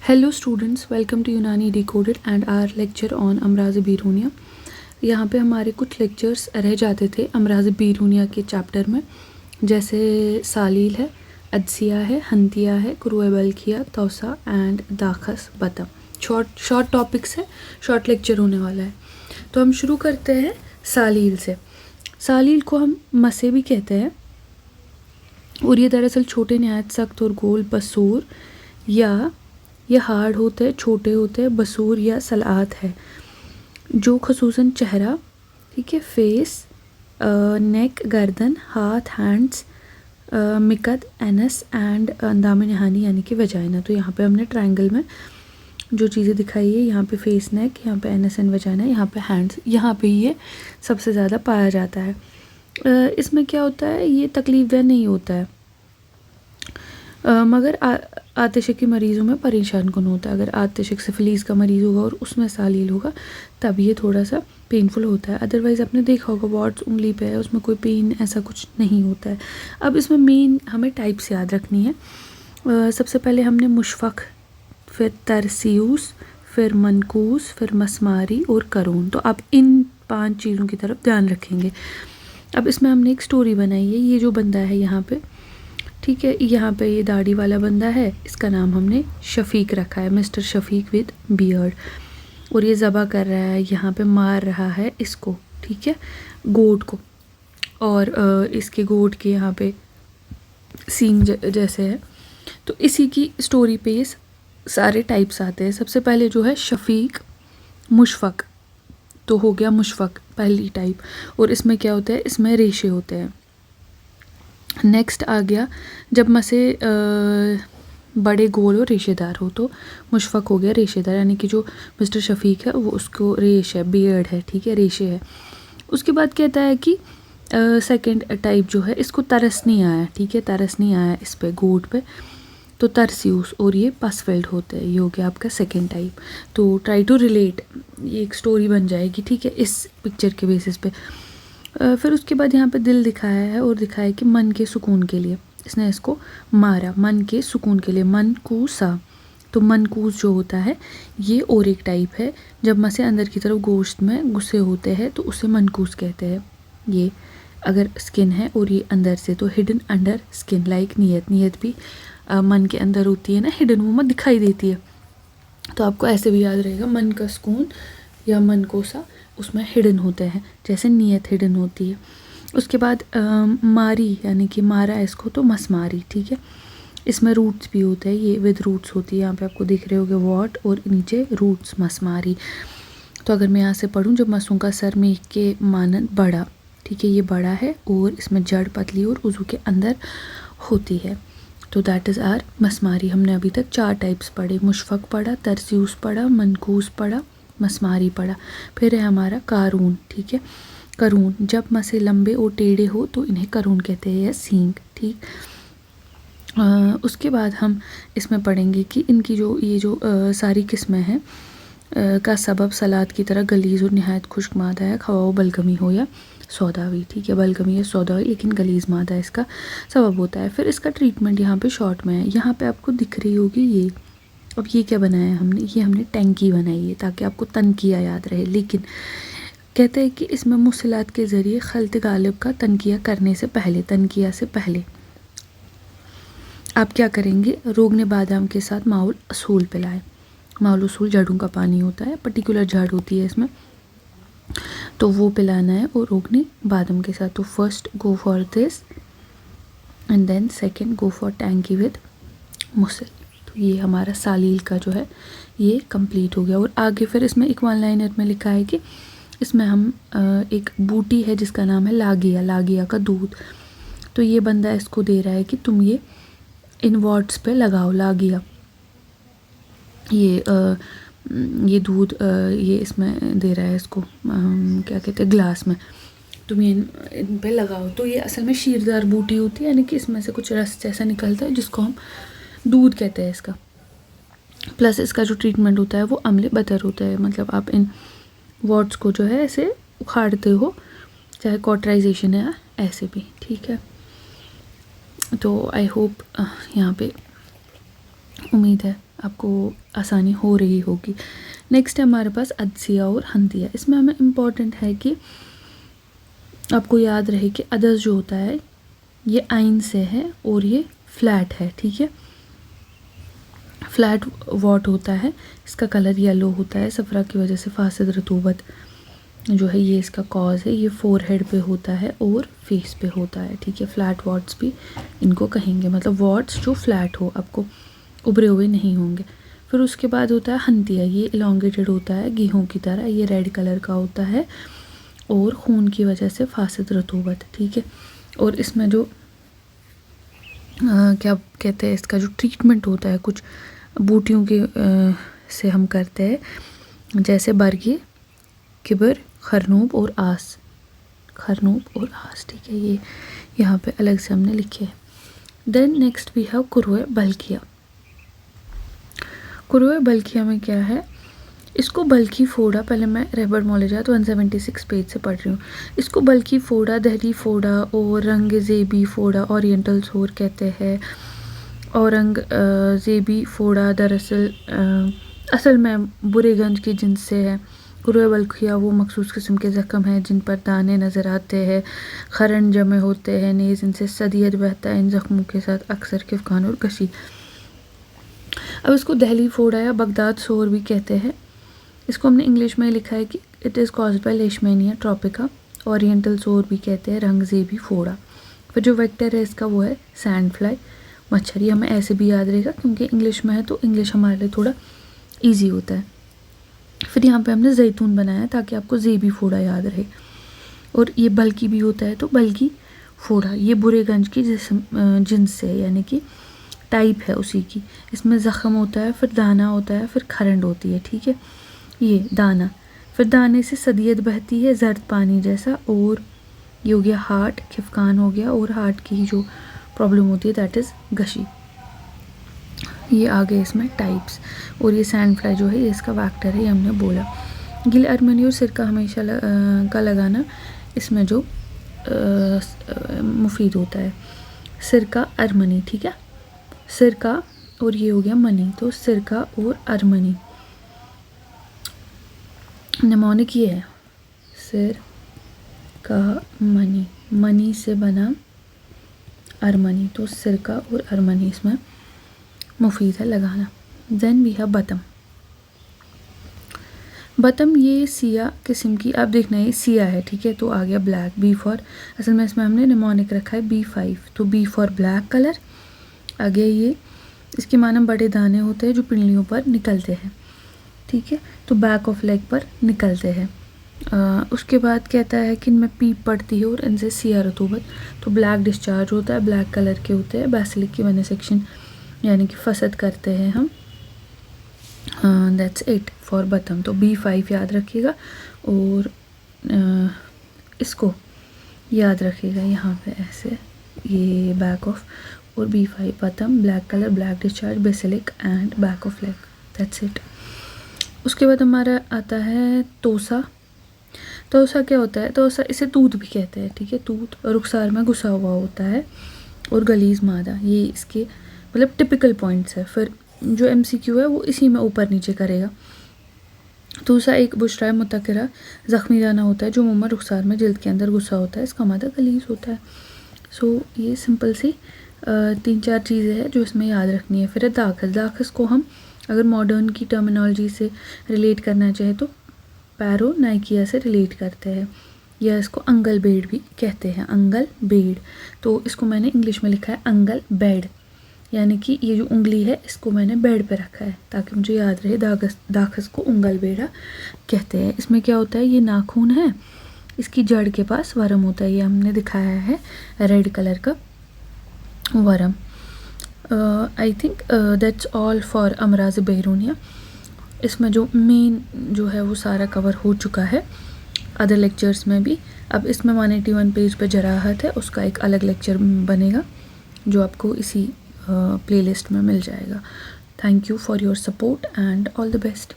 Hello students, welcome to यूनानी Decoded and our lecture on अमराज़ बीरूनिया। यहाँ पे हमारे कुछ लेक्चर्स रह जाते थे अमराज़ बीरूनिया के चैप्टर में, जैसे सालील है, अदसिया है, हंतिया है, कुरुए बल्खिया, तौसा एंड दाखस बता। शॉर्ट टॉपिक्स है, शॉर्ट लेक्चर होने वाला है। तो हम शुरू करते हैं सालील से। सालील को हम मसे भी कहते हैं और ये दरअसल छोटे नहायत सख्त और गोल बसूर या ये हार्ड होते हैं, छोटे होते हैं, बसूर या सलात है जो खसूसन चेहरा, ठीक है, फेस, नेक, गर्दन, हाथ, हैंड्स, मिकद, एनस एंड अंदाम नहानी यानी कि वजाइना। तो यहाँ पे हमने ट्रायंगल में जो चीज़ें दिखाई है, यहाँ पे फेस, नेक, यहाँ पे एनस एंड वजाइना, यहाँ पे हैंड्स, यहाँ पे ये सबसे ज़्यादा पाया जाता है। इसमें क्या होता है, ये तकलीफ़देह नहीं होता है, मगर आतिश की मरीज़ों में परेशान कन होता है। अगर आतिश सिफिलीस का मरीज़ होगा और उसमें सालील होगा तब ये थोड़ा सा पेनफुल होता है। अदरवाइज़ आपने देखा होगा वॉट्स उंगली पे है, उसमें कोई पेन ऐसा कुछ नहीं होता है। अब इसमें मेन हमें टाइप्स याद रखनी है। सबसे पहले हमने मुशफ़क़, फिर तरसीयूस, फिर मनकूस, फिर मसमारी और करून। तो आप इन 5 चीज़ों की तरफ ध्यान रखेंगे। अब इसमें हमने एक स्टोरी बनाई है। ये जो बंदा है यहाँ पे, ठीक है, यहाँ पे ये दाढ़ी वाला बंदा है, इसका नाम हमने शफ़ीक रखा है, मिस्टर शफ़ीक विद बियर्ड। और ये ज़बा कर रहा है, यहाँ पे मार रहा है इसको, ठीक है, गोट को। और इसके गोट के यहाँ पे सींग जैसे है। तो इसी की स्टोरी पे ये सारे टाइप्स आते हैं। सबसे पहले जो है शफ़ीक, मुशफ़क़, तो हो गया मुशफ़क़ पहली टाइप। और इसमें क्या होता है, इसमें रेशे होते हैं। नेक्स्ट आ गया जब मसे बड़े गोल और रेशेदार हो, तो मुशफ़क़ हो गया रेशेदार, यानी कि जो मिस्टर शफ़ीक है वो उसको रेश है, बियर्ड है, ठीक है, रेशे है। उसके बाद कहता है कि सेकंड टाइप जो है, इसको तरस नहीं आया, ठीक है, तरस नहीं आया इस पे, गोट पे, तो तरसीयूस और ये पसफिल्ड होते हैं। ये हो गया आपका सेकंड टाइप। तो ट्राई टू रिलेट, ये एक स्टोरी बन जाएगी, ठीक है, इस पिक्चर के बेसिस पे। फिर उसके बाद यहाँ पे दिल दिखाया है और दिखाया कि मन के सुकून के लिए इसने इसको मारा, मन के सुकून के लिए, मनकूसा। तो मनकूस जो होता है ये और एक टाइप है, जब मसे अंदर की तरफ गोश्त में गुस्से होते हैं तो उसे मनकूस कहते हैं। ये अगर स्किन है और ये अंदर से, तो हिडन अंडर स्किन, लाइक नीयत भी मन के अंदर होती है ना, हिडन, वो मत दिखाई देती है। तो आपको ऐसे भी याद रहेगा, मन का सुकून या मनकोसा उसमें हिडन होते हैं, जैसे नीयत हिडन होती है। उसके बाद मारी यानी कि मारा इसको, तो मसमारी, ठीक है, इसमें रूट्स भी होते हैं, ये विद रूट्स होती है, यहाँ पे आपको दिख रहे होंगे वॉट और नीचे रूट्स, मसमारी। तो अगर मैं यहाँ से पढ़ूँ, जब मसूं का सर मेघ के मानंद बड़ा, ठीक है, ये बड़ा है और इसमें जड़ पतली और उज़ू के अंदर होती है। तो दैट इज़ आर मसमारी। हमने अभी तक 4 टाइप्स पढ़े, मुशफ़क़ पढ़ा, तरसीयूस पढ़ा, मनकूस पढ़ा, मसमारी पढ़ा। फिर है हमारा कारून, ठीक है, करून, जब मसे लंबे और टेढ़े हो तो इन्हें करून कहते हैं, या सींग, ठीक। उसके बाद हम इसमें पढ़ेंगे कि इनकी जो ये जो सारी किस्में हैं का सबब सलाद की तरह गलीज़ और नहायत खुश्क मादा है, खवाओ बलगमी हो या सौदावी, ठीक है, बलगमी या सौदावी, लेकिन गलीज़ मादा इसका सबब होता है। फिर इसका ट्रीटमेंट यहाँ पे शॉर्ट में है, यहाँ पे आपको दिख रही होगी ये। अब ये क्या बनाया हमने, ये हमने टैंकी बनाई है ताकि आपको तनकिया याद रहे। लेकिन कहते हैं कि इसमें मुसलात के ज़रिए खल्त गालिब का तनकिया करने से पहले, तनकिया से पहले आप क्या करेंगे, रोगने बादाम के साथ माउल असूल पिलाएं। माउल असूल जड़ों का पानी होता है, पर्टिकुलर जड़ होती है इसमें, तो वो पिलाना है और रोगने बादाम के साथ। तो first go for this and then second go for टैंकी विद मुसल। तो ये हमारा सालील का जो है ये कंप्लीट हो गया। और आगे फिर इसमें एक 1 लाइनर में लिखा है कि इसमें हम एक बूटी है जिसका नाम है लागिया, लागिया का दूध। तो ये बंदा इसको दे रहा है कि तुम ये इन वर्ड्स पे लगाओ, लागिया, ये दूध ये इसमें दे रहा है इसको, क्या कहते हैं, ग्लास में, तुम ये इन पे लगाओ। तो ये असल में शीरदार बूटी होती है, यानी कि इसमें से कुछ रस जैसा निकलता है जिसको हम दूध कहते हैं इसका। प्लस इसका जो ट्रीटमेंट होता है वो अम्ल बतर होता है, मतलब आप इन वर्ड्स को जो है ऐसे उखाड़ते हो, चाहे कॉटराइजेशन है ऐसे भी, ठीक है। तो आई होप यहाँ पे उम्मीद है आपको आसानी हो रही होगी। नेक्स्ट है हमारे पास अदसिया और हंतिया। इसमें हमें इम्पॉर्टेंट है कि आपको याद रहे कि अदस जो होता है ये आइन से है और ये फ्लैट है, ठीक है। फ्लैट वॉट होता है, इसका कलर येलो होता है सफ़रा की वजह से। फासिद रतूबत जो है ये इसका कॉज है। ये फोरहेड पे होता है और फेस पे होता है, ठीक है। फ्लैट वॉट्स भी इनको कहेंगे, मतलब वॉट्स जो फ्लैट हो, आपको उभरे हुए नहीं होंगे। फिर उसके बाद होता है हंतिया। ये इलोंगेटेड होता है गेहूं की तरह, ये रेड कलर का होता है और खून की वजह से फासिद रतूबत, ठीक है। और इसमें जो क्या कहते हैं, इसका जो ट्रीटमेंट होता है कुछ बूटियों के से हम करते हैं, जैसे बरगे, किबर, खरनूब और आस। खरनूब और आस, ठीक है। ये यहाँ पे अलग से हमने लिखे हैं। देन नेक्स्ट वी हैव कुरोए बल्किया। कुरोए बल्किया में क्या है, इसको बल्कि फोड़ा, पहले मैं रहबर मौलजात 176 पेज से पढ़ रही हूँ। इसको बल्कि फोड़ा, दहरी फोड़ा और रंगज़ेबी फोड़ा, ओरिएंटल सोर कहते हैं। औरंगज़ेबी फोड़ा दरअसल असल में बुरेगंज की जिन्स से है। कुरोए बल्किया वो मखसूस किस्म के ज़ख्म हैं जिन पर दाने नज़र आते हैं, खरन जमे होते हैं, नेज़ इनसे सदियत बहता है। इन ज़ख्मों के साथ अक्सर किफ़खान और कशी। अब इसको दहली फोड़ा या बगदाद सोर भी कहते हैं। इसको हमने इंग्लिश में लिखा है कि it is caused by Leishmania tropica. Oriental sore भी कहते हैं, रंगज़ेबी फोड़ा। फिर जो वेक्टर है इसका वो है सैंड फ्लाई, मच्छर। ये हमें ऐसे भी याद रहेगा क्योंकि इंग्लिश में है तो इंग्लिश हमारे लिए थोड़ा ईजी होता है। फिर यहाँ पे हमने जैतून बनाया ताकि आपको ज़ेबी फोड़ा याद रहे। और ये बल्कि भी होता है तो बल्कि फोड़ा, ये बुरेगंज की जिन्स से है, यानी कि टाइप है उसी की। इसमें ज़ख़म होता है, फिर दाना होता है, फिर खरंड होती है, ठीक है। ये दाना, फिर दाने से सदियत बहती है जर्द पानी जैसा। और ये हो गया हार्ट, खिफकान हो गया, और हार्ट की जो प्रॉब्लम होती है दैट इज़ गशी। ये आ गए इसमें टाइप्स। और ये सैंड फ्लाई जो है ये इसका वैक्टर है, ये हमने बोला। गिल अरमनी और सिरका हमेशा का लगाना इसमें जो मुफीद होता है। सिरका अरमनी, ठीक है। सिरका और ये हो गया मनी, तो सिरका और अरमनी। निमोनिक ये है सिर का मनी, मनी से बना अरमनी, तो सिरका और अरमनी इसमें मुफीद है लगाना। देन वी हैव बतम। बतम ये सिया किस्म की, आप देखना ये सिया है, ठीक है। तो आ गया ब्लैक, बी फॉर, असल में इसमें हमने निमोनिक रखा है B5, तो बी फॉर ब्लैक कलर आ गया। ये इसके माने बड़े दाने होते हैं जो पिंडलियों पर निकलते हैं, ठीक है। तो बैक ऑफ लेग पर निकलते हैं। उसके बाद कहता है कि इनमें पीप पड़ती है और इनसे सिया रतूबत, तो ब्लैक डिस्चार्ज होता है, ब्लैक कलर के होते हैं। बेसिलिक की वेनेसेक्शन यानी कि फसद करते हैं हम। दैट्स इट फॉर बतम। तो B5 याद रखिएगा और इसको याद रखिएगा यहाँ पे ऐसे, ये बैक ऑफ, और B5 बतम, black colour, black discharge, basilic and back of leg, that's it. उसके बाद हमारा आता है तोसा। तोसा क्या होता है, तोसा इसे तूत भी कहते हैं, ठीक है। तूत रुखसार में घुसा हुआ होता है और गलीज मादा, ये इसके मतलब टिपिकल पॉइंट्स है। फिर जो MCQ है वो इसी में ऊपर नीचे करेगा। तोसा एक बुशरा मुतकरा ज़ख्मी दाना होता है जो मुंह में रुखसार में जिल्द के अंदर घुसा होता है, इसका मादा गलीज होता है। सो ये सिंपल सी 3-4 चीज़ें हैं जो इसमें याद रखनी है। फिर दाखस, दाखस को हम अगर मॉडर्न की टर्मिनोलॉजी से रिलेट करना चाहे तो पैरोनाइकिया से रिलेट करते हैं, या इसको अंगल बेड भी कहते हैं, अंगल बेड। तो इसको मैंने इंग्लिश में लिखा है अंगल बेड, यानी कि ये जो उंगली है इसको मैंने बेड पे रखा है ताकि मुझे याद रहे। दाखस को उंगल बेड़ा कहते हैं। इसमें क्या होता है, ये नाखून है, इसकी जड़ के पास वरम होता है, ये हमने दिखाया है रेड कलर का वरम। I think that's all for अमराज बैरूनिया। इसमें जो मेन जो है वो सारा कवर हो चुका है अदर लेक्चर्स में भी। अब इसमें 181 पेज पे जराहत है, उसका एक अलग लेक्चर बनेगा जो आपको इसी प्लेलिस्ट में मिल जाएगा। Thank you for your support and all the best.